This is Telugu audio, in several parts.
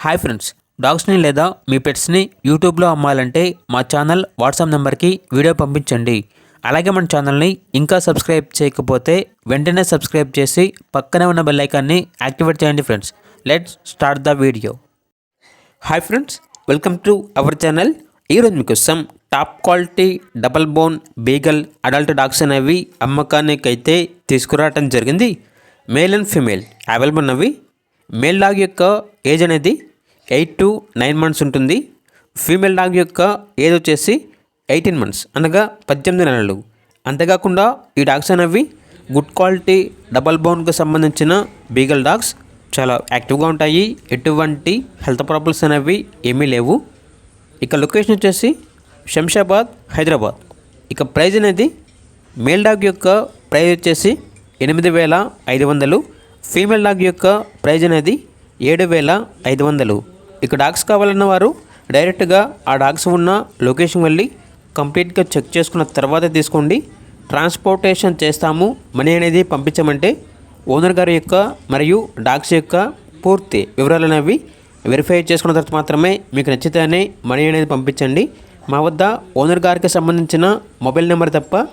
హాయ్ ఫ్రెండ్స్, డాగ్స్ని లేదా మీ పెట్స్ని యూట్యూబ్లో అమ్మాలంటే మా ఛానల్ వాట్సాప్ నెంబర్కి వీడియో పంపించండి. అలాగే మన ఛానల్ని ఇంకా సబ్స్క్రైబ్ చేయకపోతే వెంటనే సబ్స్క్రైబ్ చేసి పక్కనే ఉన్న బెల్ ఐకాన్ని యాక్టివేట్ చేయండి friends. Let's start the video. Hi friends, welcome to our channel. ఈరోజు మీకోసం top quality double bone beagle adult dogs అనేవి అమ్మకానికి అయితే తీసుకురావటం జరిగింది. మేల్ అండ్ ఫీమేల్ అవైలబుల్ ఉన్నవి. మేల్ డాగ్ యొక్క ఏజ్ అనేది 8 to 9 months ఉంటుంది. ఫీమేల్ డాగ్ యొక్క ఏజ్ వచ్చేసి 18 months అనగా 18 నెలలు. అంతేకాకుండా ఈ డాగ్స్ అనేవి గుడ్ క్వాలిటీ డబల్ బోన్కు సంబంధించిన బీగల్ డాగ్స్. చాలా యాక్టివ్గా ఉంటాయి. ఎటువంటి హెల్త్ ప్రాబ్లమ్స్ అనేవి ఏమీ లేవు. ఇక లొకేషన్ వచ్చేసి శంషాబాద్, హైదరాబాద్. ఇక ప్రైజ్ అనేది మేల్ డాగ్ యొక్క ప్రైజ్ వచ్చేసి 8,500. ఫీమేల్ డాగ్ యొక్క ప్రైజ్ అనేది 7,500. ఇక డాగ్స్ కావాలన్న వారు డైరెక్ట్గా ఆ డాగ్స్ ఉన్న లొకేషన్ వెళ్ళి కంప్లీట్గా చెక్ చేసుకున్న తర్వాత తీసుకోండి. ట్రాన్స్పోర్టేషన్ చేస్తాము, మనీ అనేది పంపించమంటే ఓనర్ గారి యొక్క మరియు డాగ్స్ యొక్క పూర్తి వివరాలు అనేవి వెరిఫై చేసుకున్న తర్వాత మాత్రమే మీకు నచ్చితేనే మనీ అనేది పంపించండి. మా వద్ద ఓనర్ గారికి సంబంధించిన మొబైల్ నెంబర్ తప్ప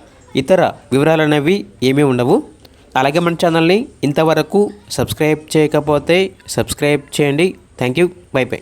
ఇతర వివరాలు అనేవి ఏమీ ఉండవు. అలాగే మన ఛానల్ని ఇంతవరకు సబ్స్క్రైబ్ చేయకపోతే సబ్స్క్రైబ్ చేయండి. Thank you. By by.